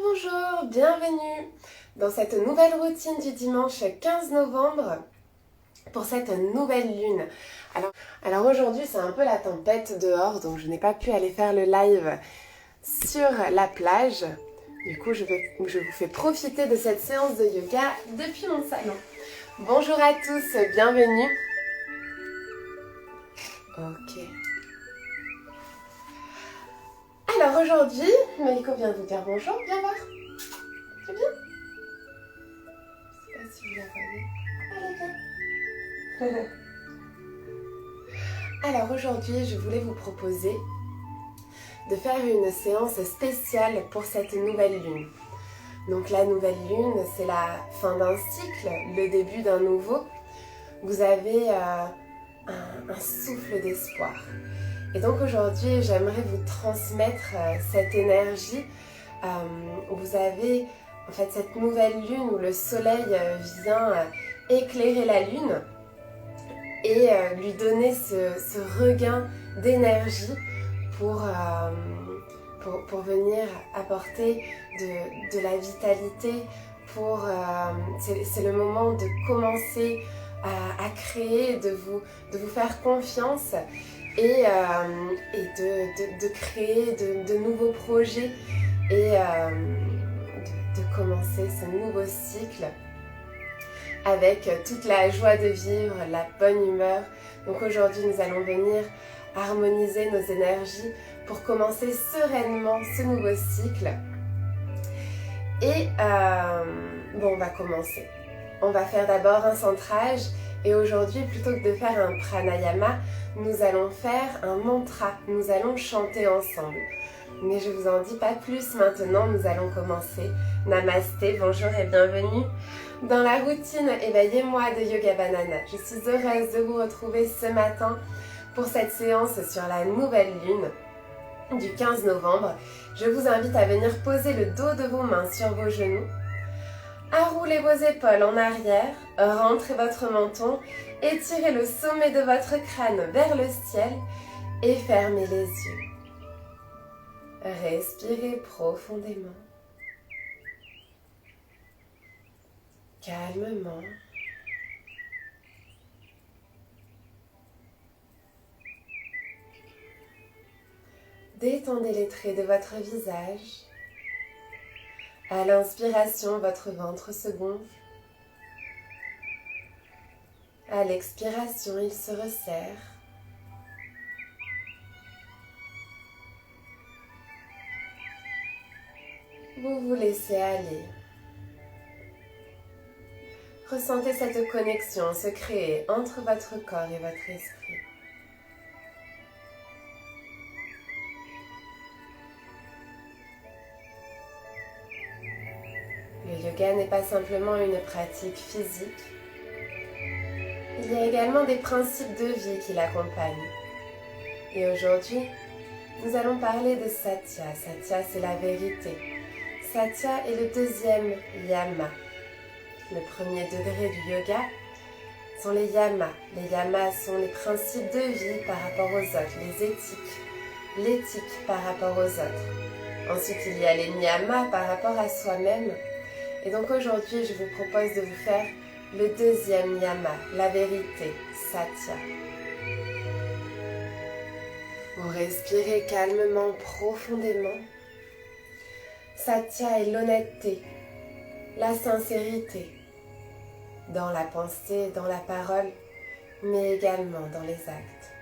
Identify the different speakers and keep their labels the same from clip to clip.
Speaker 1: Bonjour, bienvenue dans cette nouvelle routine du dimanche 15 novembre pour cette nouvelle lune. Alors aujourd'hui c'est un peu la tempête dehors, donc je n'ai pas pu aller faire le live sur la plage. Du coup je vous fais profiter de cette séance de yoga depuis mon salon. Bonjour à tous, bienvenue. Ok. Alors aujourd'hui, Maliko vient de vous dire bonjour, viens voir. C'est bien? Je ne sais pas si vous la voyez. Allez, viens. Alors aujourd'hui, je voulais vous proposer de faire une séance spéciale pour cette nouvelle lune. Donc la nouvelle lune, c'est la fin d'un cycle, le début d'un nouveau. Vous avez un souffle d'espoir. Et donc aujourd'hui, j'aimerais vous transmettre cette énergie. Vous avez en fait cette nouvelle lune où le soleil vient éclairer la lune et lui donner ce regain d'énergie pour venir apporter de la vitalité. C'est le moment de commencer à créer, de vous faire confiance et de créer de nouveaux projets et de commencer ce nouveau cycle avec toute la joie de vivre, la bonne humeur. Donc aujourd'hui, nous allons venir harmoniser nos énergies pour commencer sereinement ce nouveau cycle. Et on va commencer. On va faire d'abord un centrage et aujourd'hui, plutôt que de faire un pranayama, nous allons faire un mantra. Nous allons chanter ensemble. Mais je vous en dis pas plus maintenant, nous allons commencer. Namasté, bonjour et bienvenue dans la routine Éveillez-moi de Yoga Banana. Je suis heureuse de vous retrouver ce matin pour cette séance sur la nouvelle lune du 15 novembre. Je vous invite à venir poser le dos de vos mains sur vos genoux, à rouler vos épaules en arrière, rentrez votre menton, étirez le sommet de votre crâne vers le ciel et fermez les yeux. Respirez profondément, calmement. Détendez les traits de votre visage. À l'inspiration, votre ventre se gonfle. À l'expiration, il se resserre. Vous vous laissez aller. Ressentez cette connexion se créer entre votre corps et votre esprit. Le yoga n'est pas simplement une pratique physique. Il y a également des principes de vie qui l'accompagnent. Et aujourd'hui, nous allons parler de Satya. Satya, c'est la vérité. Satya est le deuxième yama. Le premier degré du yoga sont les yamas. Les yamas sont les principes de vie par rapport aux autres, les éthiques. L'éthique par rapport aux autres. Ensuite, il y a les niyamas par rapport à soi-même. Et donc aujourd'hui, je vous propose de vous faire le deuxième yama, la vérité, Satya. Vous respirez calmement, profondément. Satya est l'honnêteté, la sincérité, dans la pensée, dans la parole, mais également dans les actes.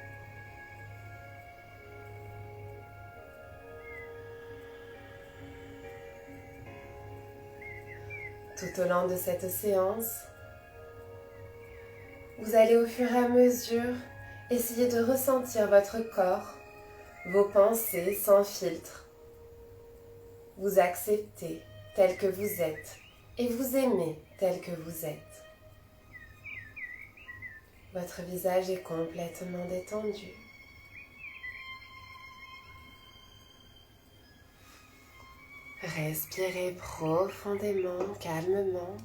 Speaker 1: Tout au long de cette séance, vous allez au fur et à mesure essayer de ressentir votre corps, vos pensées sans filtre. Vous acceptez tel que vous êtes et vous aimez tel que vous êtes. Votre visage est complètement détendu. Respirez profondément, calmement.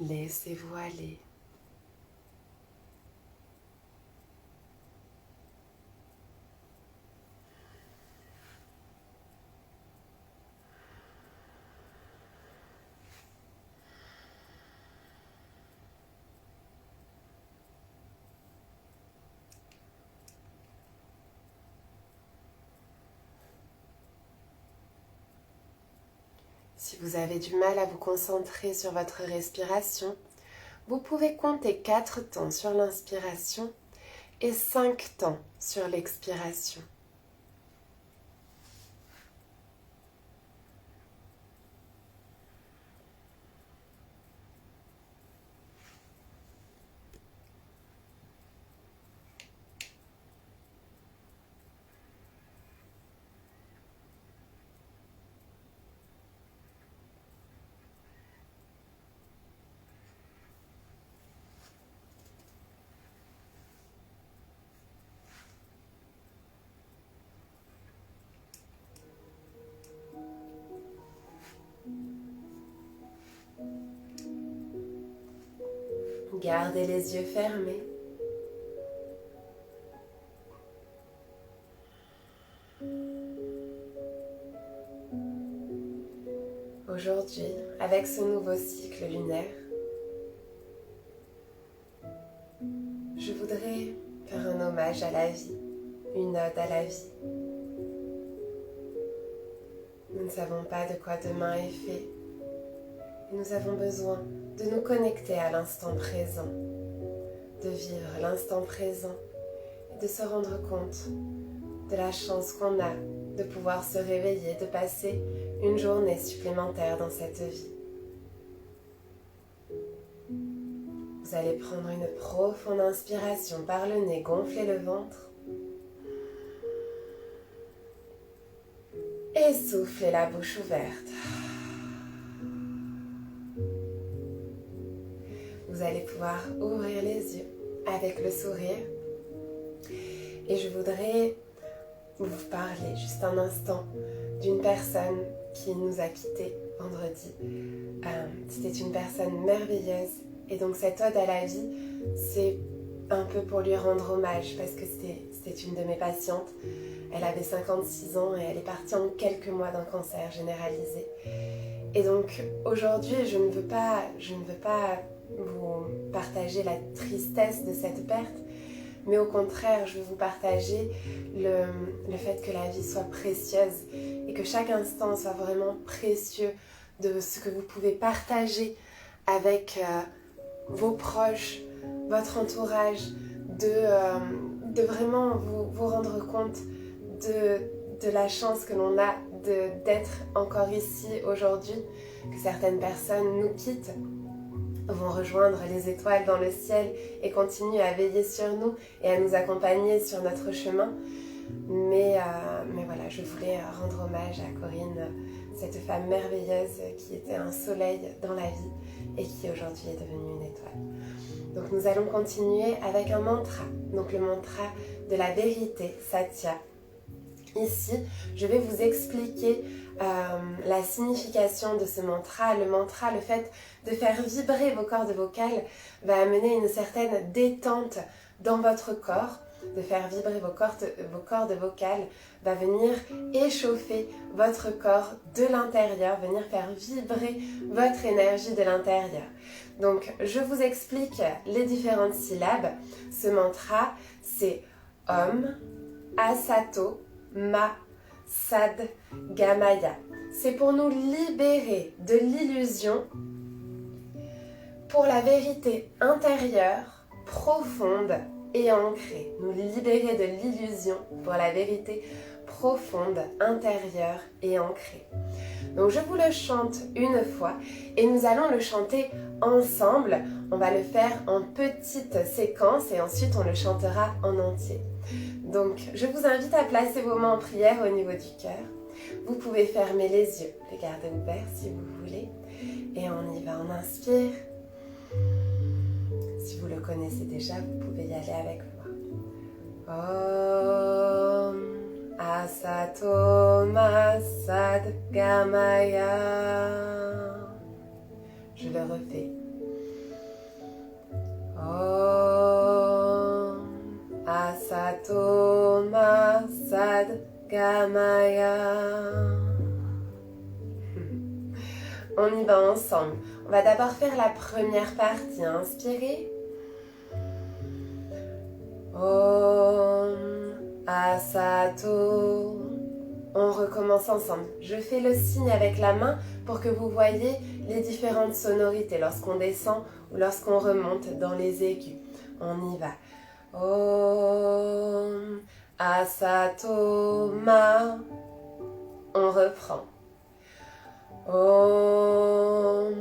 Speaker 1: Laissez-vous aller. Si vous avez du mal à vous concentrer sur votre respiration, vous pouvez compter 4 temps sur l'inspiration et 5 temps sur l'expiration. Gardez les yeux fermés. Aujourd'hui, avec ce nouveau cycle lunaire, je voudrais faire un hommage à la vie, une ode à la vie. Nous ne savons pas de quoi demain est fait et nous avons besoin de nous connecter à l'instant présent, de vivre l'instant présent et de se rendre compte de la chance qu'on a de pouvoir se réveiller, de passer une journée supplémentaire dans cette vie. Vous allez prendre une profonde inspiration par le nez, gonfler le ventre et souffler la bouche ouverte. Vous allez pouvoir ouvrir les yeux avec le sourire et je voudrais vous parler juste un instant d'une personne qui nous a quittés vendredi. C'était une personne merveilleuse et donc cette ode à la vie, c'est un peu pour lui rendre hommage parce que c'était une de mes patientes. Elle avait 56 ans et elle est partie en quelques mois d'un cancer généralisé. Et donc aujourd'hui, je ne veux pas vous partager la tristesse de cette perte, mais au contraire, je veux vous partager le fait que la vie soit précieuse et que chaque instant soit vraiment précieux de ce que vous pouvez partager avec vos proches, votre entourage, de vraiment vous rendre compte de la chance que l'on a d'être encore ici aujourd'hui, que certaines personnes nous quittent, vont rejoindre les étoiles dans le ciel et continuent à veiller sur nous et à nous accompagner sur notre chemin. Mais voilà, je voulais rendre hommage à Corinne, cette femme merveilleuse qui était un soleil dans la vie et qui aujourd'hui est devenue une étoile. Donc nous allons continuer avec un mantra, donc le mantra de la vérité, Satya. Ici, je vais vous expliquer la signification de ce mantra. Le fait de faire vibrer vos cordes vocales va amener une certaine détente dans votre corps. De faire vibrer vos cordes vocales va venir échauffer votre corps de l'intérieur, venir faire vibrer votre énergie de l'intérieur. Donc, je vous explique les différentes syllabes. Ce mantra, c'est Om, Asato, Ma, Sad, Gamaya. C'est pour nous libérer de l'illusion pour la vérité intérieure, profonde et ancrée. Nous libérer de l'illusion pour la vérité profonde, intérieure et ancrée. Donc je vous le chante une fois et nous allons le chanter ensemble. On va le faire en petites séquences et ensuite on le chantera en entier. Donc je vous invite à placer vos mains en prière au niveau du cœur. Vous pouvez fermer les yeux, les garder ouverts si vous voulez. Et on y va, on inspire. Si vous le connaissez déjà, vous pouvez y aller avec moi. Om Asato Ma Sad Gamaya. Je le refais. Om Asato Ma Sad Gamaya. On y va ensemble. On va d'abord faire la première partie. Inspirez. Om Asato On recommence ensemble. Je fais le signe avec la main pour que vous voyez les différentes sonorités lorsqu'on descend ou lorsqu'on remonte dans les aigus. On y va. Om Asato Ma. On reprend. Om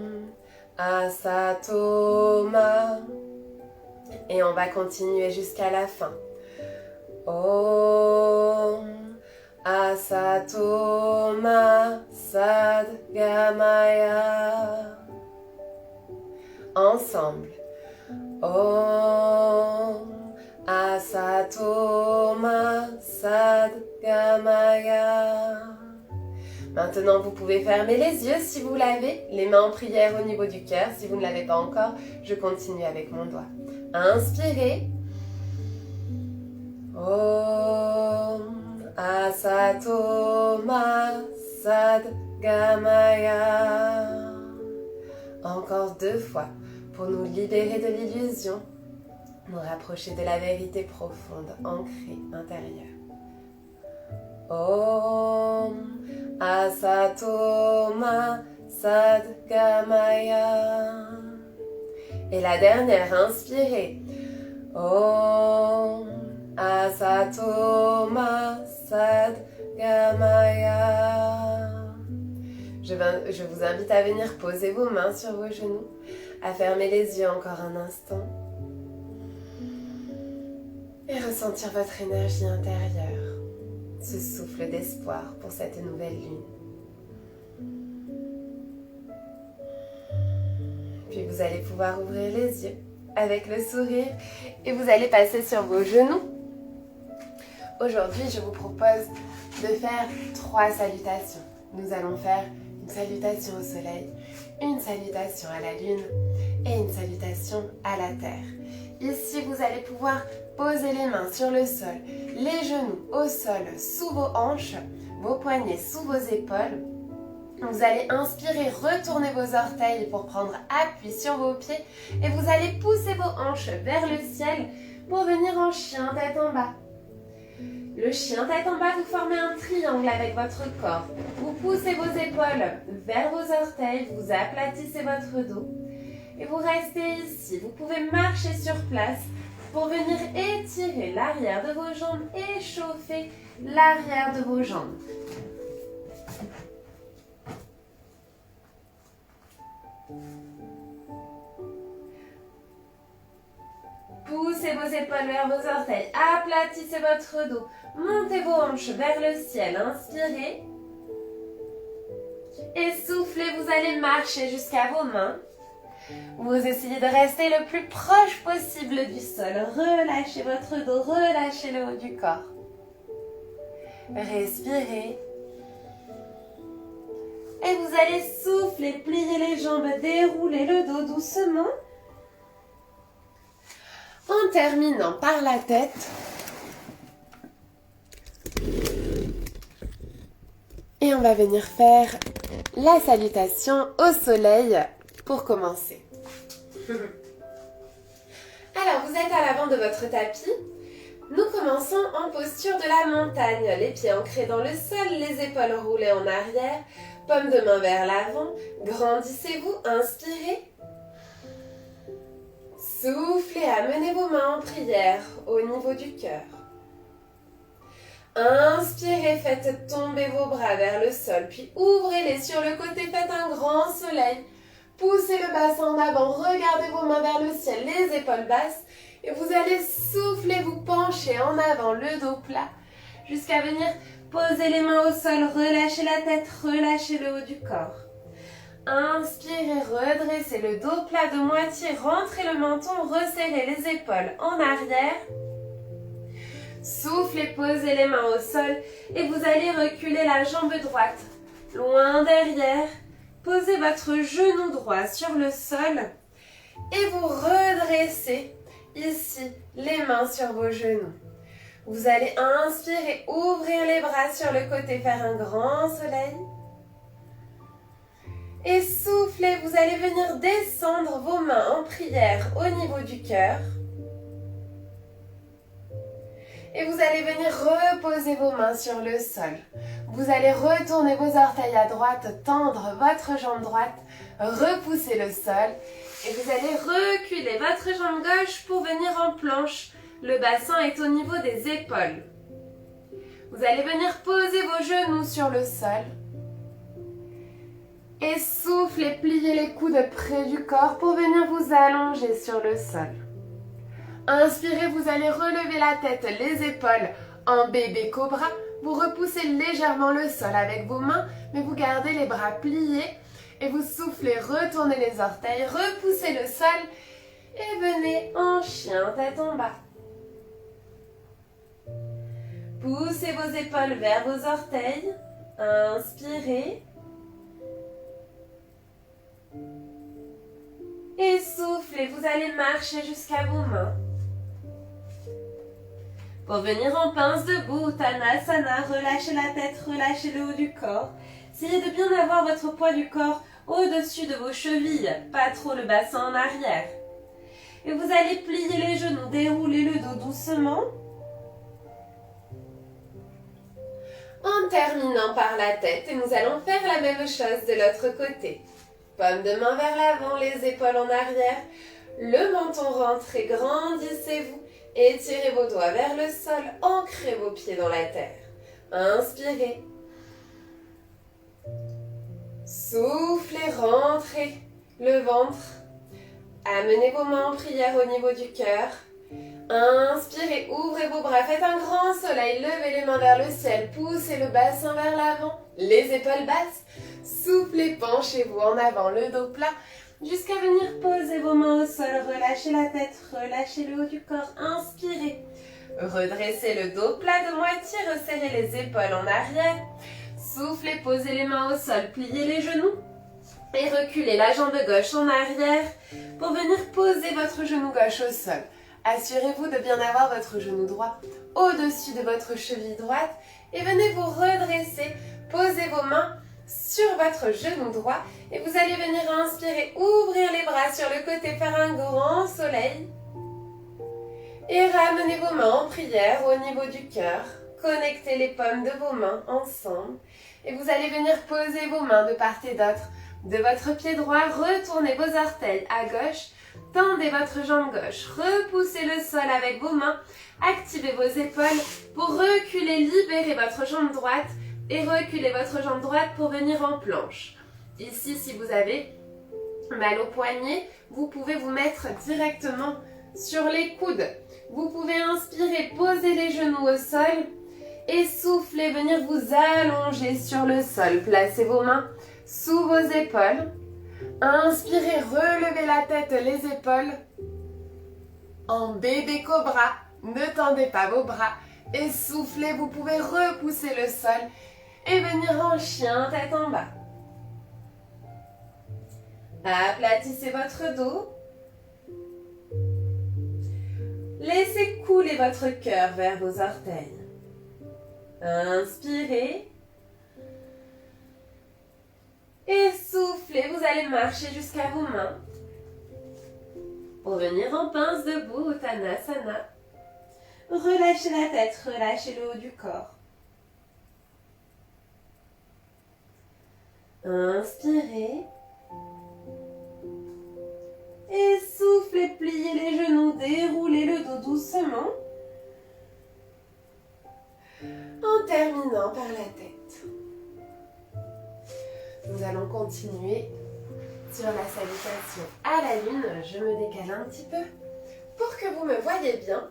Speaker 1: Asato Ma. Et on va continuer jusqu'à la fin. Om Asato Ma Sadgamaya. Ensemble. Om Asato Ma Sadgamaya. Maintenant, vous pouvez fermer les yeux si vous l'avez, les mains en prière au niveau du cœur. Si vous ne l'avez pas encore, je continue avec mon doigt. Inspirez. Om Asato Ma Sadgamaya. Encore 2 fois pour nous libérer de l'illusion, nous rapprocher de la vérité profonde, ancrée, intérieure. Om Asato Ma Sadgamaya. Et la dernière, inspirez. Om Asato Ma Sadgamaya. Je vous invite à venir poser vos mains sur vos genoux, à fermer les yeux encore un instant et ressentir votre énergie intérieure, ce souffle d'espoir pour cette nouvelle lune. Puis vous allez pouvoir ouvrir les yeux avec le sourire et vous allez passer sur vos genoux. Aujourd'hui, je vous propose de faire 3 salutations. Nous allons faire une salutation au soleil, une salutation à la lune et une salutation à la terre. Ici, vous allez pouvoir poser les mains sur le sol, les genoux au sol sous vos hanches, vos poignets sous vos épaules. Vous allez inspirer, retourner vos orteils pour prendre appui sur vos pieds et vous allez pousser vos hanches vers le ciel pour venir en chien tête en bas. Le chien tête en bas, vous formez un triangle avec votre corps. Vous poussez vos épaules vers vos orteils, vous aplatissez votre dos et vous restez ici. Vous pouvez marcher sur place pour venir étirer l'arrière de vos jambes et chauffer l'arrière de vos jambes. Poussez vos épaules vers vos orteils, aplatissez votre dos, montez vos hanches vers le ciel, inspirez. Et soufflez, vous allez marcher jusqu'à vos mains. Vous essayez de rester le plus proche possible du sol. Relâchez votre dos, relâchez le haut du corps. Respirez. Et vous allez souffler, plier les jambes, dérouler le dos doucement. En terminant par la tête. Et on va venir faire la salutation au soleil pour commencer. Alors, vous êtes à l'avant de votre tapis. Nous commençons en posture de la montagne. Les pieds ancrés dans le sol, les épaules roulées en arrière, paume de main vers l'avant. Grandissez-vous, inspirez. Soufflez, amenez vos mains en prière au niveau du cœur. Inspirez, faites tomber vos bras vers le sol, puis ouvrez-les sur le côté, faites un grand soleil. Poussez le bassin en avant, regardez vos mains vers le ciel, les épaules basses, et vous allez souffler, vous pencher en avant, le dos plat, jusqu'à venir poser les mains au sol, relâchez la tête, relâchez le haut du corps. Inspirez, redressez le dos plat de moitié, rentrez le menton, resserrez les épaules en arrière. Soufflez, posez les mains au sol et vous allez reculer la jambe droite, loin derrière. Posez votre genou droit sur le sol et vous redressez ici les mains sur vos genoux. Vous allez inspirer, ouvrir les bras sur le côté, faire un grand soleil. Et soufflez, vous allez venir descendre vos mains en prière au niveau du cœur. Et vous allez venir reposer vos mains sur le sol. vous allez retourner vos orteils à droite, tendre votre jambe droite, repousser le sol. Et vous allez reculer votre jambe gauche pour venir en planche. Le bassin est au niveau des épaules. Vous allez venir poser vos genoux sur le sol. Et soufflez, pliez les coudes près du corps pour venir vous allonger sur le sol. Inspirez, vous allez relever la tête, les épaules en bébé cobra. Vous repoussez légèrement le sol avec vos mains, mais vous gardez les bras pliés. Et vous soufflez, retournez les orteils, repoussez le sol. Et venez en chien, tête en bas. Poussez vos épaules vers vos orteils. Inspirez. Et soufflez, vous allez marcher jusqu'à vos mains. Pour venir en pince debout, Uttanasana, relâchez la tête, relâchez le haut du corps. Essayez de bien avoir votre poids du corps au-dessus de vos chevilles, pas trop le bassin en arrière. Et vous allez plier les genoux, dérouler le dos doucement. En terminant par la tête, et nous allons faire la même chose de l'autre côté. Paume de main vers l'avant, les épaules en arrière, le menton rentre et grandissez-vous. Étirez vos doigts vers le sol, ancrez vos pieds dans la terre. Inspirez. Soufflez, rentrez le ventre. Amenez vos mains en prière au niveau du cœur. Inspirez, ouvrez vos bras, faites un grand soleil, levez les mains vers le ciel, poussez le bassin vers l'avant, les épaules basses. Soufflez, penchez-vous en avant, le dos plat, jusqu'à venir poser vos mains au sol, relâchez la tête, relâchez le haut du corps, inspirez. Redressez le dos plat de moitié, resserrez les épaules en arrière. Soufflez, posez les mains au sol, pliez les genoux et reculez la jambe gauche en arrière pour venir poser votre genou gauche au sol. Assurez-vous de bien avoir votre genou droit au-dessus de votre cheville droite et venez vous redresser, posez vos mains sur votre genou droit et vous allez venir inspirer, ouvrir les bras sur le côté, faire un grand soleil et ramenez vos mains en prière au niveau du cœur. Connectez les paumes de vos mains ensemble et vous allez venir poser vos mains de part et d'autre de votre pied droit. Retournez vos orteils à gauche, tendez votre jambe gauche, repoussez le sol avec vos mains, activez vos épaules pour reculer, libérez votre jambe droite et reculez votre jambe droite pour venir en planche. Ici, si vous avez mal au poignet, vous pouvez vous mettre directement sur les coudes. Vous pouvez inspirer, poser les genoux au sol et souffler, venir vous allonger sur le sol. Placez vos mains sous vos épaules. Inspirez, relevez la tête, les épaules. En bébé cobra, ne tendez pas vos bras. Et soufflez, vous pouvez repousser le sol et venir en chien, tête en bas. Aplatissez votre dos. Laissez couler votre cœur vers vos orteils. Inspirez. Et soufflez, vous allez marcher jusqu'à vos mains. Pour venir en pince debout, Uttanasana. Relâchez la tête, relâchez le haut du corps. Inspirez. Et soufflez, pliez les genoux, déroulez le dos doucement. En terminant par la tête. Nous allons continuer sur la salutation à la lune. Je me décale un petit peu pour que vous me voyez bien.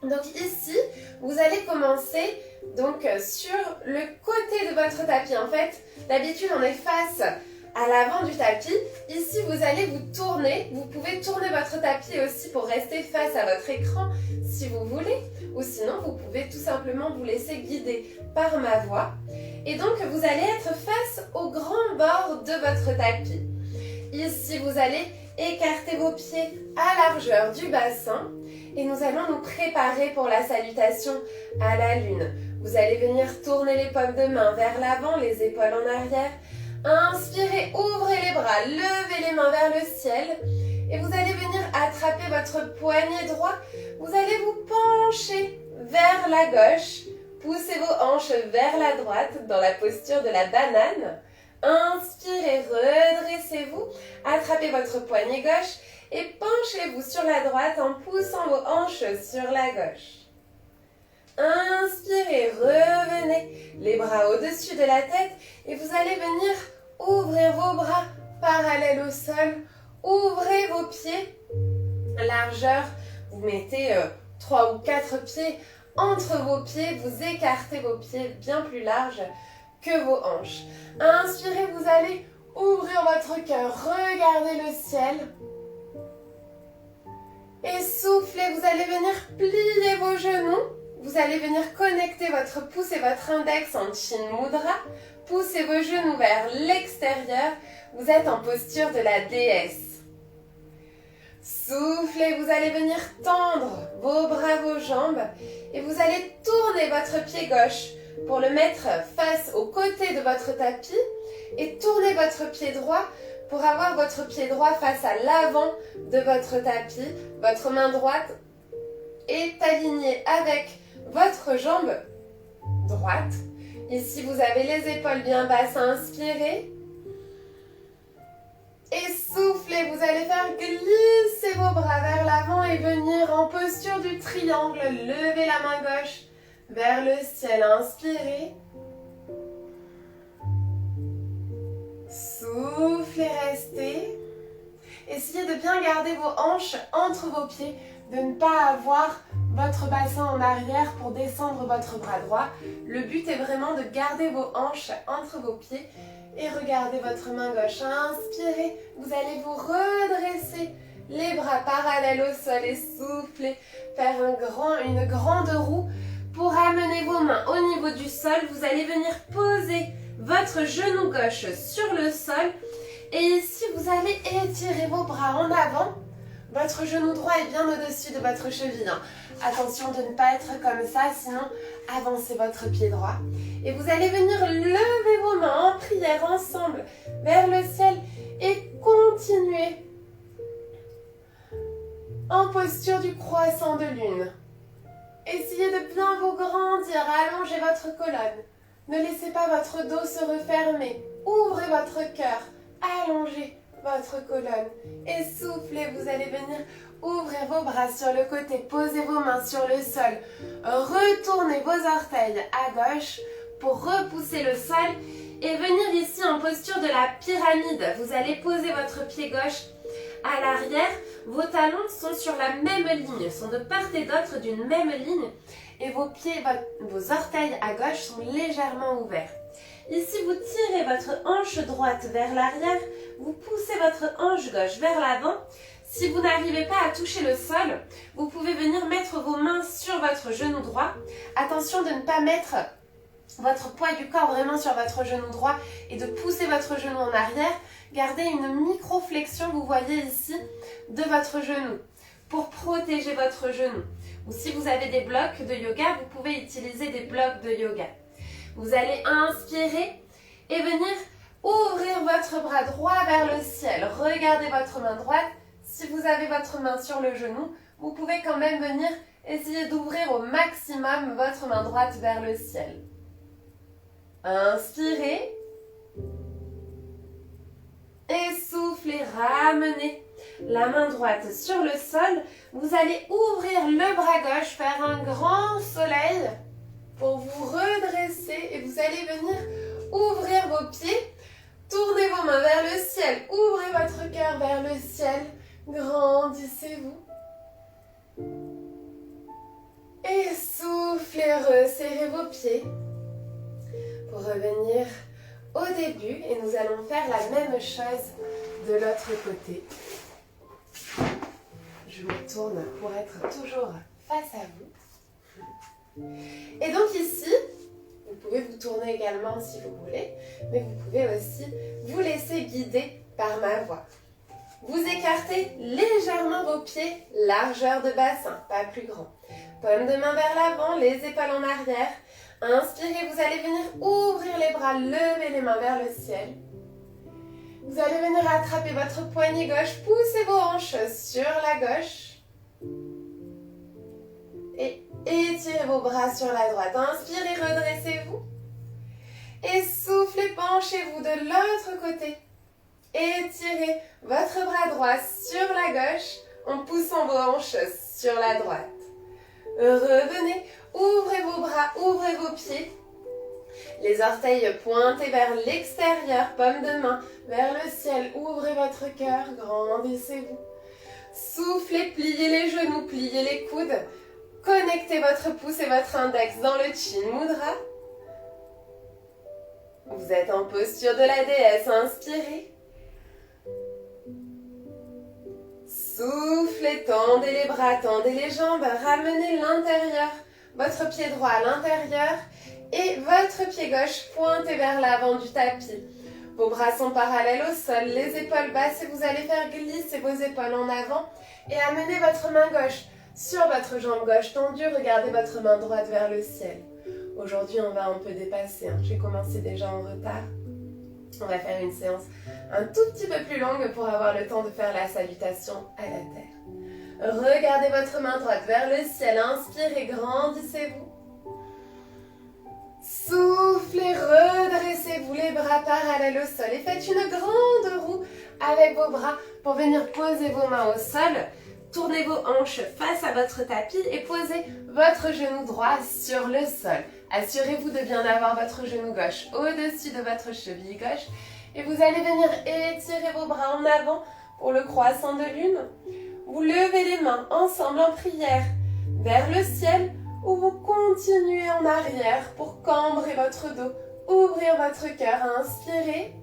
Speaker 1: Donc ici, vous allez commencer donc sur le côté de votre tapis. En fait, d'habitude, on est face à l'avant du tapis. Ici, vous allez vous tourner. Vous pouvez tourner votre tapis aussi pour rester face à votre écran si vous voulez. Ou sinon, vous pouvez tout simplement vous laisser guider par ma voix. Et donc, vous allez être face au grand bord de votre tapis. Ici, vous allez écarter vos pieds à largeur du bassin. Et nous allons nous préparer pour la salutation à la lune. Vous allez venir tourner les paumes de main vers l'avant, les épaules en arrière. Inspirez, ouvrez les bras, levez les mains vers le ciel. Et vous allez venir attraper votre poignet droit. Vous allez vous pencher vers la gauche poussez vos hanches vers la droite dans la posture de la banane. Inspirez, redressez-vous, attrapez votre poignet gauche et penchez-vous sur la droite en poussant vos hanches sur la gauche. Inspirez, revenez, les bras au-dessus de la tête et vous allez venir ouvrir vos bras parallèles au sol. Ouvrez vos pieds, largeur, vous mettez 3 ou 4 pieds entre vos pieds, vous écartez vos pieds bien plus larges que vos hanches. Inspirez, vous allez ouvrir votre cœur, regardez le ciel. Et soufflez, vous allez venir plier vos genoux. Vous allez venir connecter votre pouce et votre index en Chin Mudra. Poussez vos genoux vers l'extérieur. Vous êtes en posture de la déesse. Soufflez, vous allez venir tendre vos bras, vos jambes. Et vous allez tourner votre pied gauche pour le mettre face au côté de votre tapis. Et tourner votre pied droit pour avoir votre pied droit face à l'avant de votre tapis. Votre main droite est alignée avec votre jambe droite. Ici, vous avez les épaules bien basses. Inspirez. Et soufflez. Vous allez faire glisser vos bras vers l'avant et venir en posture du triangle. Levez la main gauche vers le ciel. Inspirez. Soufflez, restez. Essayez de bien garder vos hanches entre vos pieds, de ne pas avoir votre bassin en arrière pour descendre votre bras droit. Le but est vraiment de garder vos hanches entre vos pieds et regardez votre main gauche. Inspirez, vous allez vous redresser, les bras parallèles au sol et soufflez. Faire une grande roue pour amener vos mains au niveau du sol. Vous allez venir poser votre genou gauche sur le sol. Et ici, vous allez étirer vos bras en avant. Votre genou droit est bien au-dessus de votre cheville. Attention de ne pas être comme ça, sinon avancez votre pied droit. Et vous allez venir lever vos mains en prière ensemble vers le ciel et continuer en posture du croissant de lune. Essayez de bien vous grandir, allongez votre colonne. Ne laissez pas votre dos se refermer. Ouvrez votre cœur. Allongez votre colonne et soufflez, vous allez venir ouvrir vos bras sur le côté, posez vos mains sur le sol, retournez vos orteils à gauche pour repousser le sol et venir ici en posture de la pyramide. Vous allez poser votre pied gauche à l'arrière, vos talons sont sur la même ligne, sont de part et d'autre d'une même ligne et vos pieds, vos orteils à gauche sont légèrement ouverts. Ici, vous tirez votre hanche droite vers l'arrière, vous poussez votre hanche gauche vers l'avant. Si vous n'arrivez pas à toucher le sol, vous pouvez venir mettre vos mains sur votre genou droit. Attention de ne pas mettre votre poids du corps vraiment sur votre genou droit et de pousser votre genou en arrière. Gardez une micro-flexion, vous voyez ici, de votre genou pour protéger votre genou. Ou si vous avez des blocs de yoga, vous pouvez utiliser des blocs de yoga. Vous allez inspirer et venir ouvrir votre bras droit vers le ciel. Regardez votre main droite. Si vous avez votre main sur le genou, vous pouvez quand même venir essayer d'ouvrir au maximum votre main droite vers le ciel. Inspirez. Et soufflez, ramenez la main droite sur le sol. Vous allez ouvrir le bras gauche, faire un grand soleil pour vous redresser et vous allez venir ouvrir vos pieds, tournez vos mains vers le ciel, ouvrez votre cœur vers le ciel, grandissez-vous. Et soufflez, resserrez vos pieds pour revenir au début et nous allons faire la même chose de l'autre côté. Je me tourne pour être toujours face à vous. Et donc ici, vous pouvez vous tourner également si vous voulez, mais vous pouvez aussi vous laisser guider par ma voix. Vous écartez légèrement vos pieds, largeur de bassin, pas plus grand. Paume de main vers l'avant, les épaules en arrière. Inspirez, vous allez venir ouvrir les bras, lever les mains vers le ciel. Vous allez venir attraper votre poignet gauche, poussez vos hanches sur la gauche. Et Étirez vos bras sur la droite. Inspirez, redressez-vous. Et soufflez, penchez-vous de l'autre côté. Étirez votre bras droit sur la gauche en poussant vos hanches sur la droite. Revenez, ouvrez vos bras, ouvrez vos pieds. Les orteils pointés vers l'extérieur, paume de main vers le ciel. Ouvrez votre cœur, grandissez-vous. Soufflez, pliez les genoux, pliez les coudes. Connectez votre pouce et votre index dans le Chin Mudra. Vous êtes en posture de la déesse, inspirez. Soufflez, tendez les bras, tendez les jambes, ramenez l'intérieur, votre pied droit à l'intérieur et votre pied gauche pointé vers l'avant du tapis. Vos bras sont parallèles au sol, les épaules basses et vous allez faire glisser vos épaules en avant et amener votre main gauche sur votre jambe gauche tendue. Regardez votre main droite vers le ciel. Aujourd'hui, on va un peu dépasser. J'ai commencé déjà en retard. On va faire une séance un tout petit peu plus longue pour avoir le temps de faire la salutation à la terre. Regardez votre main droite vers le ciel. Inspirez, grandissez-vous. Soufflez, redressez-vous les bras parallèles au sol et faites une grande roue avec vos bras pour venir poser vos mains au sol. Tournez vos hanches face à votre tapis et posez votre genou droit sur le sol. Assurez-vous de bien avoir votre genou gauche au-dessus de votre cheville gauche et vous allez venir étirer vos bras en avant pour le croissant de lune. Vous levez les mains ensemble en prière vers le ciel ou vous continuez en arrière pour cambrer votre dos, ouvrir votre cœur, inspirez.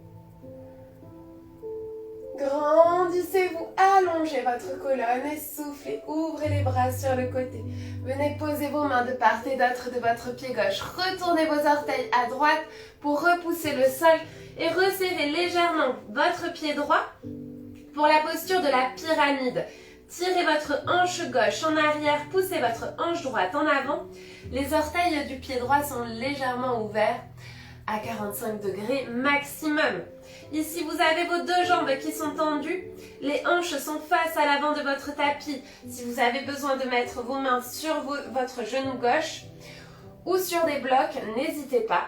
Speaker 1: Grandissez-vous, allongez votre colonne et soufflez, ouvrez les bras sur le côté. Venez poser vos mains de part et d'autre de votre pied gauche. Retournez vos orteils à droite pour repousser le sol et resserrez légèrement votre pied droit pour la posture de la pyramide. Tirez votre hanche gauche en arrière, poussez votre hanche droite en avant. Les orteils du pied droit sont légèrement ouverts à 45 degrés maximum. Ici, vous avez vos deux jambes qui sont tendues. Les hanches sont face à l'avant de votre tapis. Si vous avez besoin de mettre vos mains sur votre genou gauche ou sur des blocs, n'hésitez pas.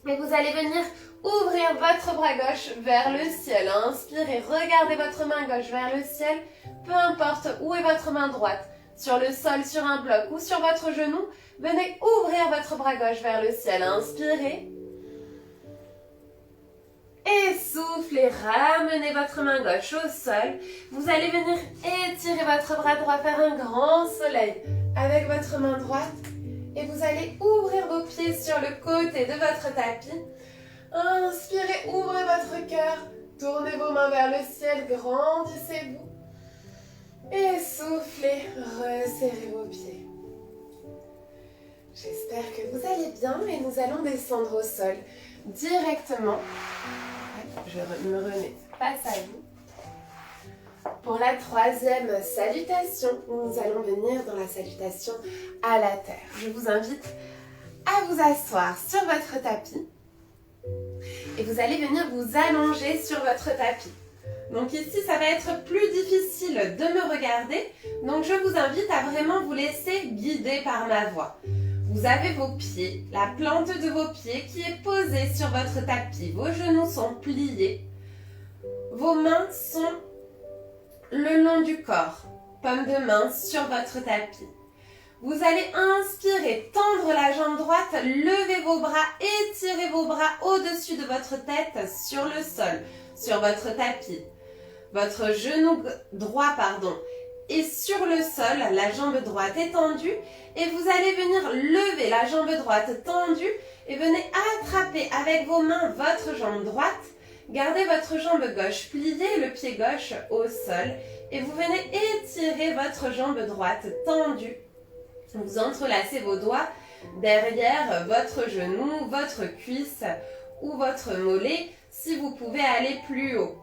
Speaker 1: Et vous allez venir ouvrir votre bras gauche vers le ciel. Inspirez, regardez votre main gauche vers le ciel. Peu importe où est votre main droite, sur le sol, sur un bloc ou sur votre genou, venez ouvrir votre bras gauche vers le ciel. Inspirez. Et soufflez, ramenez votre main gauche au sol. Vous allez venir étirer votre bras droit, faire un grand soleil avec votre main droite. Et vous allez ouvrir vos pieds sur le côté de votre tapis. Inspirez, ouvrez votre cœur. Tournez vos mains vers le ciel, grandissez-vous. Et soufflez, resserrez vos pieds. J'espère que vous allez bien et nous allons descendre au sol directement. Je me remets face à vous. Pour la troisième salutation, nous allons venir dans la salutation à la terre. Je vous invite à vous asseoir sur votre tapis et vous allez venir vous allonger sur votre tapis. Donc ici, ça va être plus difficile de me regarder, donc je vous invite à vraiment vous laisser guider par ma voix. Vous avez vos pieds, la plante de vos pieds qui est posée sur votre tapis. Vos genoux sont pliés. Vos mains sont le long du corps, paume de main sur votre tapis. Vous allez inspirer, tendre la jambe droite, lever vos bras, étirez vos bras au-dessus de votre tête sur le sol, sur votre tapis. Votre genou droit, est sur le sol, la jambe droite est tendue et vous allez venir lever la jambe droite tendue et venez attraper avec vos mains votre jambe droite. Gardez votre jambe gauche pliée, le pied gauche au sol et vous venez étirer votre jambe droite tendue. Vous entrelacez vos doigts derrière votre genou, votre cuisse ou votre mollet si vous pouvez aller plus haut.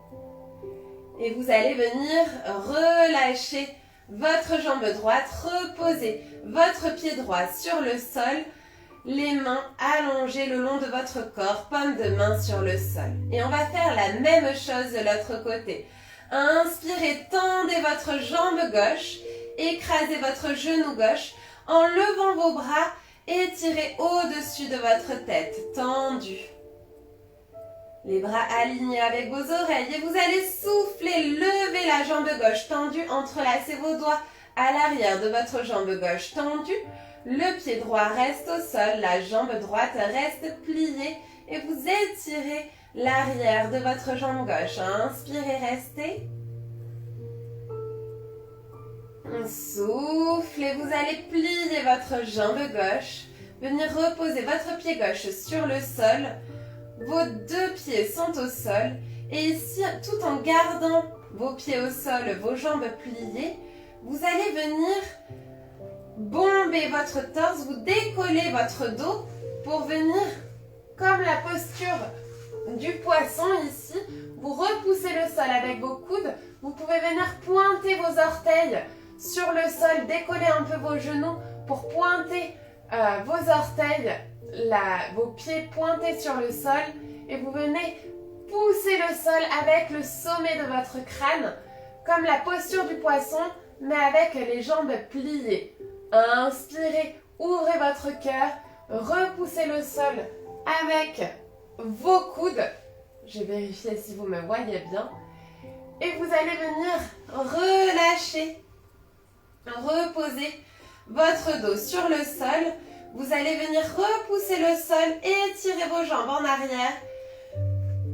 Speaker 1: Et vous allez venir relâcher votre jambe droite, reposer votre pied droit sur le sol, les mains allongées le long de votre corps, paume de main sur le sol. Et on va faire la même chose de l'autre côté. Inspirez, tendez votre jambe gauche, écrasez votre genou gauche, en levant vos bras, étirez au-dessus de votre tête, tendue. Les bras alignés avec vos oreilles et vous allez souffler, lever la jambe gauche tendue, entrelacez vos doigts à l'arrière de votre jambe gauche tendue. Le pied droit reste au sol, la jambe droite reste pliée et vous étirez l'arrière de votre jambe gauche. Inspirez, restez. Soufflez, vous allez plier votre jambe gauche, venir reposer votre pied gauche sur le sol. Vos deux pieds sont au sol et ici, tout en gardant vos pieds au sol, vos jambes pliées, vous allez venir bomber votre torse, vous décollez votre dos pour venir, comme la posture du poisson ici, vous repoussez le sol avec vos coudes, vous pouvez venir pointer vos orteils sur le sol, décoller un peu vos genoux pour pointer vos orteils, vos pieds pointés sur le sol et vous venez pousser le sol avec le sommet de votre crâne, comme la posture du poisson, mais avec les jambes pliées. Inspirez, ouvrez votre cœur, repoussez le sol avec vos coudes. Je vais vérifier si vous me voyez bien. Et vous allez venir relâcher, reposer votre dos sur le sol. Vous allez venir repousser le sol, étirer vos jambes en arrière.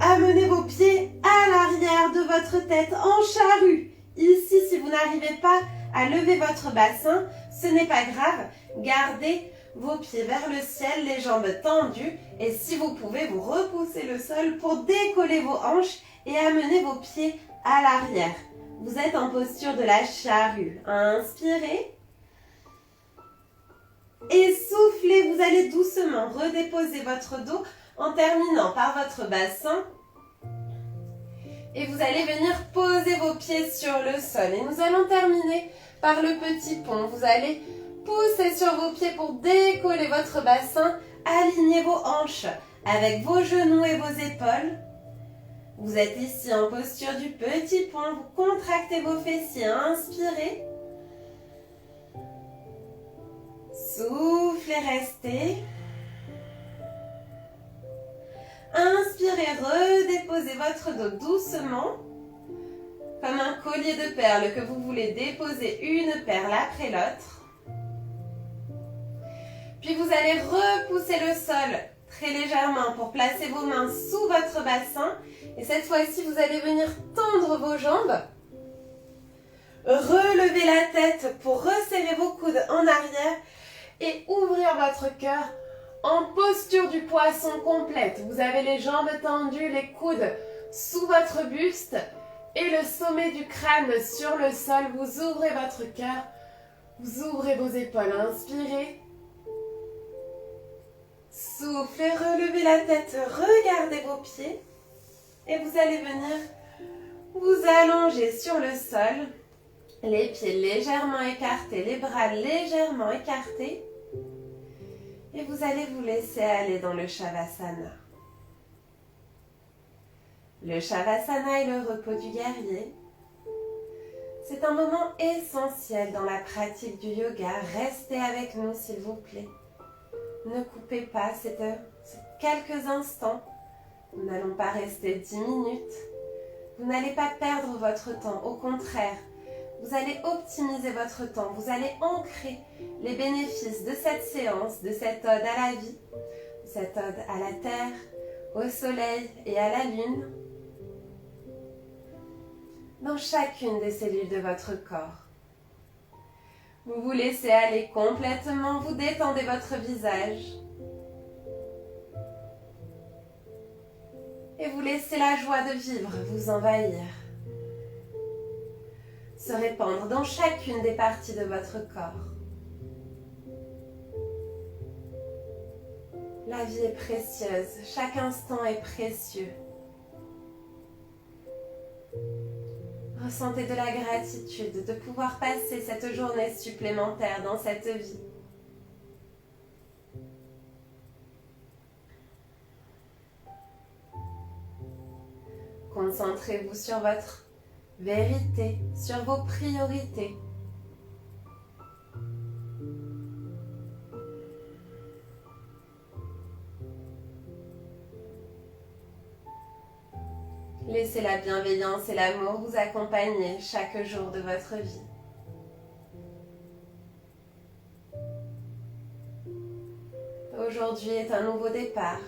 Speaker 1: Amenez vos pieds à l'arrière de votre tête en charrue. Ici, si vous n'arrivez pas à lever votre bassin, ce n'est pas grave. Gardez vos pieds vers le ciel, les jambes tendues. Et si vous pouvez, vous repoussez le sol pour décoller vos hanches et amener vos pieds à l'arrière. Vous êtes en posture de la charrue. Inspirez. Et soufflez, vous allez doucement redéposer votre dos en terminant par votre bassin. Et vous allez venir poser vos pieds sur le sol. Et nous allons terminer par le petit pont. Vous allez pousser sur vos pieds pour décoller votre bassin. Alignez vos hanches avec vos genoux et vos épaules. Vous êtes ici en posture du petit pont. Vous contractez vos fessiers. Inspirez. Soufflez, restez. Inspirez, redéposez votre dos doucement, comme un collier de perles que vous voulez déposer une perle après l'autre. Puis vous allez repousser le sol très légèrement pour placer vos mains sous votre bassin. Et cette fois-ci, vous allez venir tendre vos jambes. Relever la tête pour resserrer vos coudes en arrière et ouvrir votre cœur en posture du poisson complète. Vous avez les jambes tendues, les coudes sous votre buste et le sommet du crâne sur le sol. Vous ouvrez votre cœur, vous ouvrez vos épaules. Inspirez. Soufflez, relevez la tête, regardez vos pieds. Et vous allez venir vous allonger sur le sol. Les pieds légèrement écartés, les bras légèrement écartés. Et vous allez vous laisser aller dans le Shavasana. Le Shavasana est le repos du guerrier. C'est un moment essentiel dans la pratique du yoga. Restez avec nous s'il vous plaît. Ne coupez pas, c'est quelques instants. Nous n'allons pas rester 10 minutes. Vous n'allez pas perdre votre temps, au contraire. Vous allez optimiser votre temps, vous allez ancrer les bénéfices de cette séance, de cette ode à la vie, de cette ode à la terre, au soleil et à la lune, dans chacune des cellules de votre corps. Vous vous laissez aller complètement, vous détendez votre visage et vous laissez la joie de vivre vous envahir, se répandre dans chacune des parties de votre corps. La vie est précieuse, chaque instant est précieux. Ressentez de la gratitude de pouvoir passer cette journée supplémentaire dans cette vie. Concentrez-vous sur votre vérité, sur vos priorités. Laissez la bienveillance et l'amour vous accompagner chaque jour de votre vie. Aujourd'hui est un nouveau départ,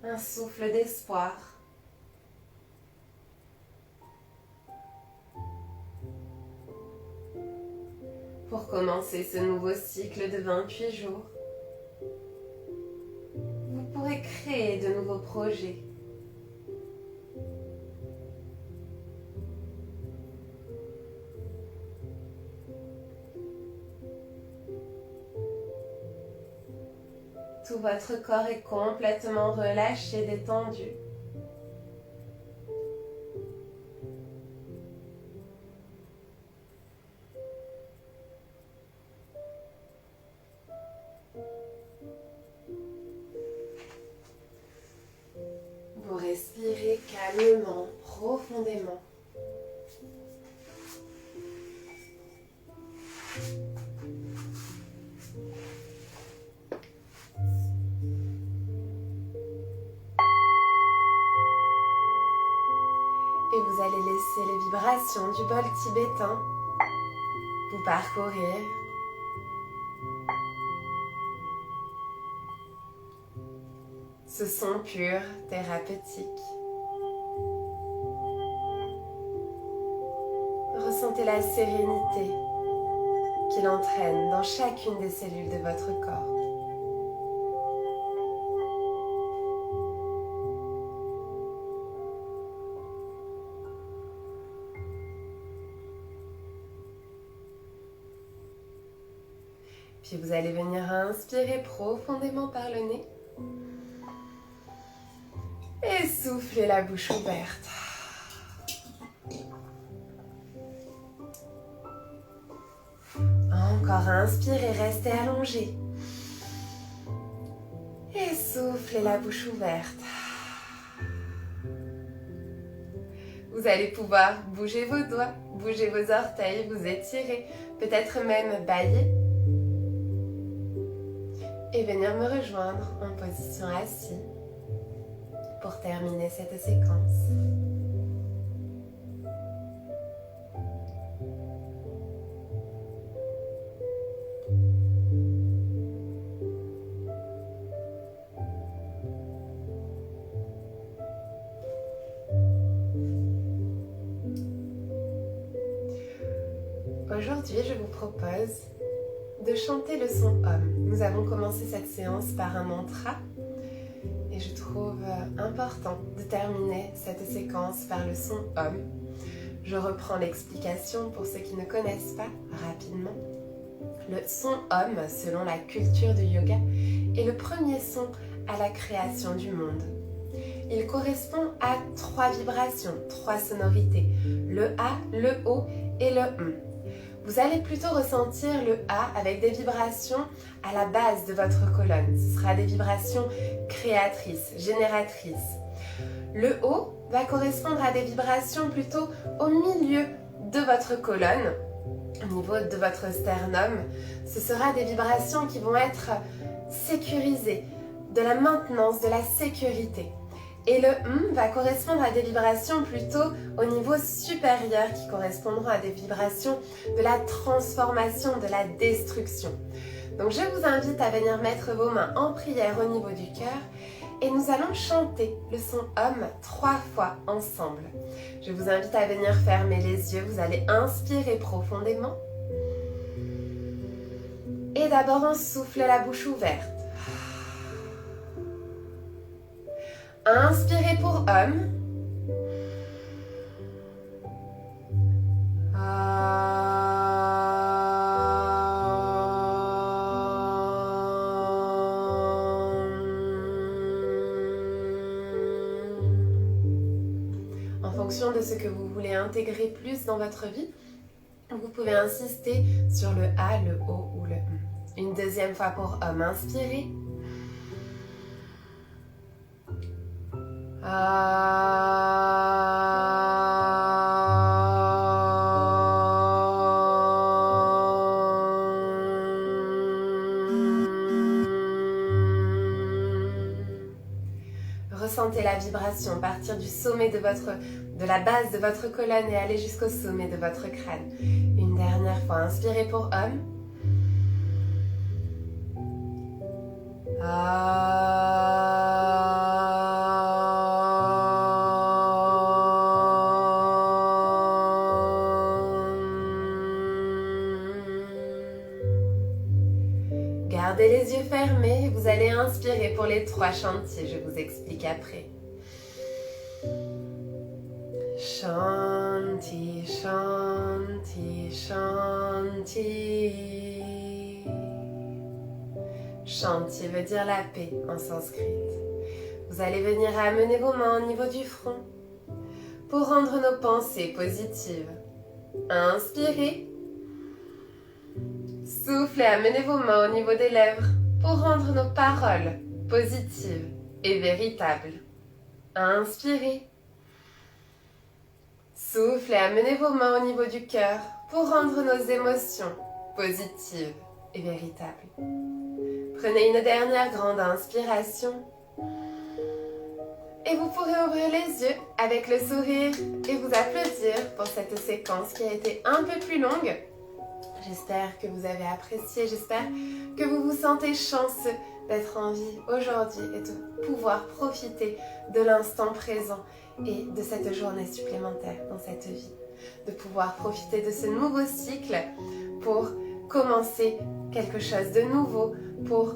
Speaker 1: un souffle d'espoir. Pour commencer ce nouveau cycle de 28 jours, vous pourrez créer de nouveaux projets. Tout votre corps est complètement relâché, détendu. Vous respirez calmement, profondément. Et vous allez laisser les vibrations du bol tibétain vous parcourir. Ce son pur, thérapeutique. Ressentez la sérénité qu'il entraîne dans chacune des cellules de votre corps. Puis vous allez venir inspirer profondément par le nez. Et soufflez la bouche ouverte. Encore inspirez, restez allongé. Et soufflez la bouche ouverte. Vous allez pouvoir bouger vos doigts, bouger vos orteils, vous étirer, peut-être même bâiller. Et venir me rejoindre en position assise pour terminer cette séquence. Aujourd'hui, je vous propose de chanter le son Om. Nous avons commencé cette séance par un mantra et je trouve important de terminer cette séquence par le son Om. Je reprends l'explication pour ceux qui ne connaissent pas rapidement. Le son Om, selon la culture du yoga, est le premier son à la création du monde. Il correspond à 3 vibrations, 3 sonorités, le A, le O et le M. Vous allez plutôt ressentir le A avec des vibrations à la base de votre colonne. Ce sera des vibrations créatrices, génératrices. Le O va correspondre à des vibrations plutôt au milieu de votre colonne, au niveau de votre sternum. Ce sera des vibrations qui vont être sécurisées, de la maintenance, de la sécurité. Et le M va correspondre à des vibrations plutôt au niveau supérieur qui correspondront à des vibrations de la transformation, de la destruction. Donc je vous invite à venir mettre vos mains en prière au niveau du cœur et nous allons chanter le son Om 3 fois ensemble. Je vous invite à venir fermer les yeux, vous allez inspirer profondément. Et d'abord on souffle la bouche ouverte. Inspirez pour Om. En fonction de ce que vous voulez intégrer plus dans votre vie, vous pouvez insister sur le A, le O ou le M. Une deuxième fois pour Om, inspirez. sentez la vibration partir du sommet de la base de votre colonne et aller jusqu'au sommet de votre crâne. Une dernière fois, inspirez pour homme. Gardez les yeux fermés, vous allez inspirer pour les 3 chantiers, je vous explique après. Shanti, Shanti, Shanti. Shanti veut dire la paix en sanskrit. Vous allez venir amener vos mains au niveau du front pour rendre nos pensées positives. Inspirez. Soufflez, amenez vos mains au niveau des lèvres pour rendre nos paroles positives et véritables. Inspirez. Soufflez, amenez vos mains au niveau du cœur pour rendre nos émotions positives et véritables. Prenez une dernière grande inspiration et vous pourrez ouvrir les yeux avec le sourire et vous applaudir pour cette séquence qui a été un peu plus longue. J'espère que vous avez apprécié, j'espère que vous vous sentez chanceux d'être en vie aujourd'hui et de pouvoir profiter de l'instant présent et de cette journée supplémentaire dans cette vie. De pouvoir profiter de ce nouveau cycle pour commencer quelque chose de nouveau, pour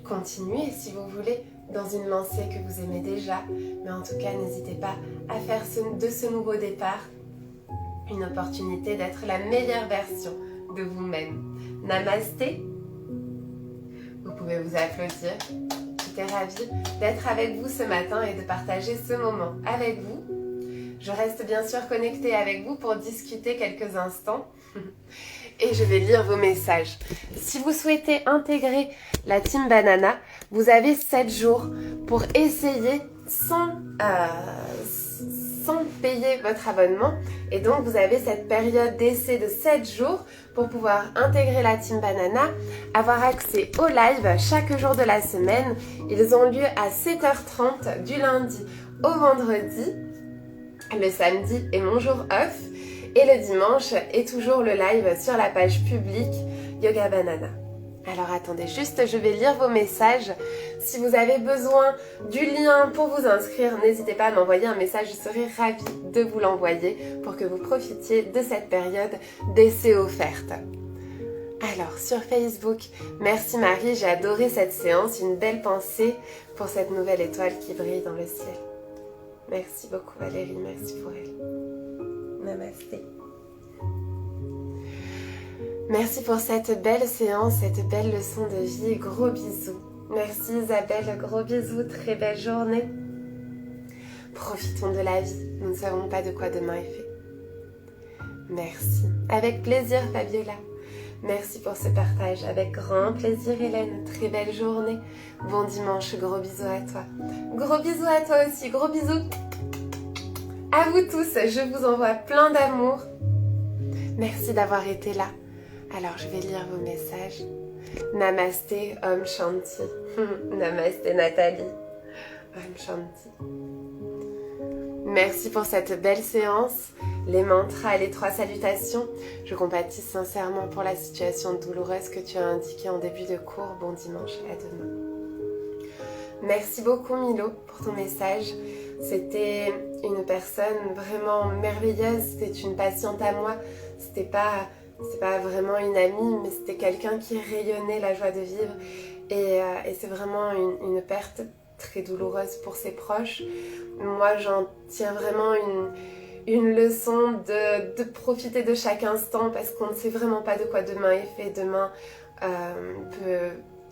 Speaker 1: continuer si vous voulez dans une lancée que vous aimez déjà. Mais en tout cas, n'hésitez pas à faire de ce nouveau départ une opportunité d'être la meilleure version de vous-même. Namasté. Vous pouvez vous applaudir. J'étais ravie d'être avec vous ce matin et de partager ce moment avec vous. Je reste bien sûr connectée avec vous pour discuter quelques instants et je vais lire vos messages. Si vous souhaitez intégrer la Team Banana, vous avez 7 jours pour essayer sans payer votre abonnement. Et donc, vous avez cette période d'essai de 7 jours pour pouvoir intégrer la Team Banana, avoir accès aux lives chaque jour de la semaine. Ils ont lieu à 7h30 du lundi au vendredi. Le samedi est mon jour off. Et le dimanche est toujours le live sur la page publique Yoga Banana. Alors attendez, juste je vais lire vos messages. Si vous avez besoin du lien pour vous inscrire, n'hésitez pas à m'envoyer un message, je serai ravie de vous l'envoyer pour que vous profitiez de cette période d'essai offerte. Alors sur Facebook, merci Marie, j'ai adoré cette séance, une belle pensée pour cette nouvelle étoile qui brille dans le ciel. Merci beaucoup Valérie, merci pour elle. Namasté. Merci pour cette belle séance, cette belle leçon de vie. Gros bisous. Merci Isabelle, gros bisous, très belle journée. Profitons de la vie, nous ne savons pas de quoi demain est fait. Merci. Avec plaisir Fabiola. Merci pour ce partage. Avec grand plaisir Hélène, très belle journée. Bon dimanche, gros bisous à toi. Gros bisous à toi aussi, gros bisous. À vous tous, je vous envoie plein d'amour. Merci d'avoir été là. Alors, je vais lire vos messages. Namasté, Om Shanti. Namasté, Nathalie. Om Shanti. Merci pour cette belle séance. Les mantras et les 3 salutations. Je compatis sincèrement pour la situation douloureuse que tu as indiquée en début de cours. Bon dimanche, à demain. Merci beaucoup Milo pour ton message. C'était une personne vraiment merveilleuse. C'était une patiente à moi. C'était pas vraiment une amie, mais c'était quelqu'un qui rayonnait la joie de vivre. Et c'est vraiment une perte très douloureuse pour ses proches. Moi, j'en tire vraiment une leçon de profiter de chaque instant parce qu'on ne sait vraiment pas de quoi demain est fait. Demain,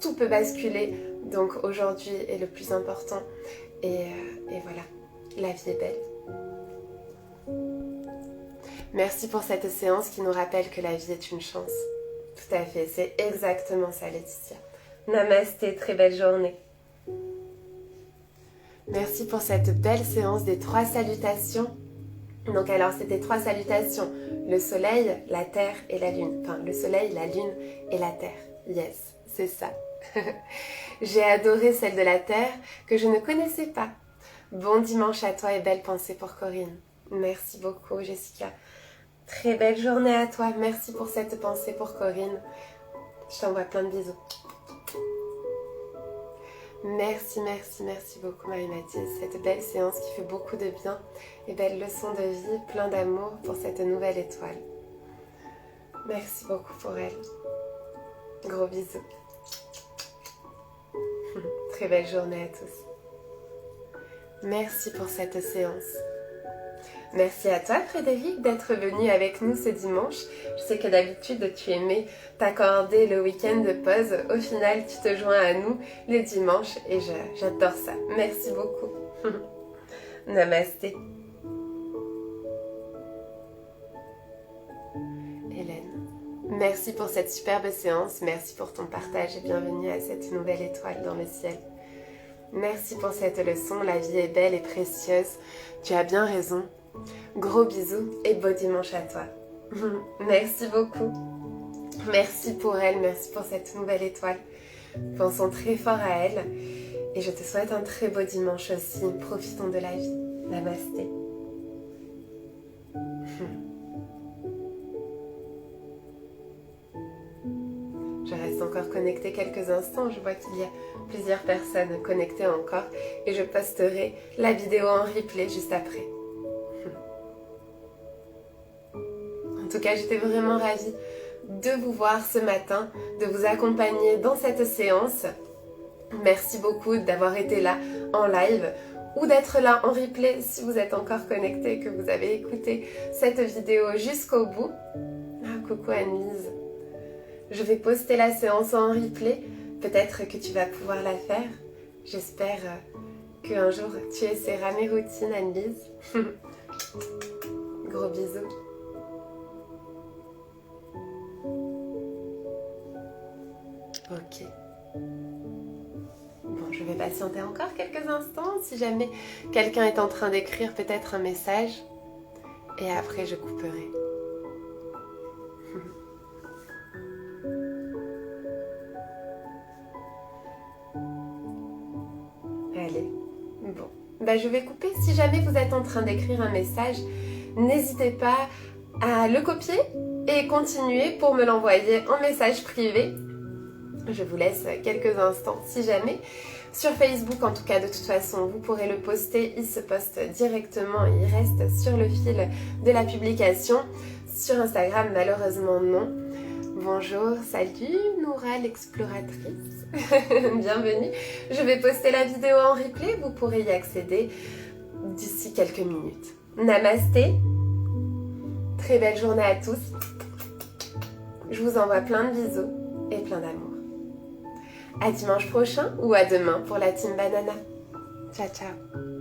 Speaker 1: tout peut basculer. Donc aujourd'hui est le plus important. Et voilà, la vie est belle. Merci pour cette séance qui nous rappelle que la vie est une chance. Tout à fait, c'est exactement ça Laetitia. Namasté, très belle journée. Merci pour cette belle séance des 3 salutations. Donc alors c'était 3 salutations, le soleil, la terre et la lune. Enfin le soleil, la lune et la terre. Yes, c'est ça. J'ai adoré celle de la terre que je ne connaissais pas. Bon dimanche à toi et belle pensée pour Corinne. Merci beaucoup Jessica. Très belle journée à toi. Merci pour cette pensée pour Corinne. Je t'envoie plein de bisous. Merci, merci, merci beaucoup Marie-Mathilde. Cette belle séance qui fait beaucoup de bien et belle leçon de vie, plein d'amour pour cette nouvelle étoile. Merci beaucoup pour elle. Gros bisous. Très belle journée à tous. Merci pour cette séance. Merci à toi Frédéric d'être venu avec nous ce dimanche. Je sais que d'habitude tu aimais t'accorder le week-end de pause. Au final tu te joins à nous le dimanche et j'adore ça. Merci beaucoup. Namasté. Hélène. Merci pour cette superbe séance. Merci pour ton partage et bienvenue à cette nouvelle étoile dans le ciel. Merci pour cette leçon. La vie est belle et précieuse. Tu as bien raison. Gros bisous et beau dimanche à toi. Merci beaucoup. Merci pour elle, merci pour cette nouvelle étoile. Pensons très fort à elle et je te souhaite un très beau dimanche aussi. Profitons de la vie. Namasté. Je reste encore connectée quelques instants. Je vois qu'il y a plusieurs personnes connectées encore et je posterai la vidéo en replay juste après. En tout cas, j'étais vraiment ravie de vous voir ce matin, de vous accompagner dans cette séance. Merci beaucoup d'avoir été là en live ou d'être là en replay si vous êtes encore connecté, que vous avez écouté cette vidéo jusqu'au bout. Ah, coucou Anne-Lise. Je vais poster la séance en replay. Peut-être que tu vas pouvoir la faire. J'espère qu'un jour tu essaieras mes routines, Anne-Lise. Gros bisous. Ok. Bon, je vais patienter encore quelques instants si jamais quelqu'un est en train d'écrire peut-être un message. Et après, je couperai. Allez. Bon. Bah, je vais couper. Si jamais vous êtes en train d'écrire un message, n'hésitez pas à le copier et continuer pour me l'envoyer en message privé. Je vous laisse quelques instants si jamais. Sur Facebook, en tout cas, de toute façon, vous pourrez le poster. Il se poste directement, il reste sur le fil de la publication. Sur Instagram, malheureusement, non. Bonjour, salut Noura l'exploratrice. Bienvenue. Je vais poster la vidéo en replay. Vous pourrez y accéder d'ici quelques minutes. Namasté. Très belle journée à tous. Je vous envoie plein de bisous et plein d'amour. À dimanche prochain ou à demain pour la Team Banana. Ciao, ciao.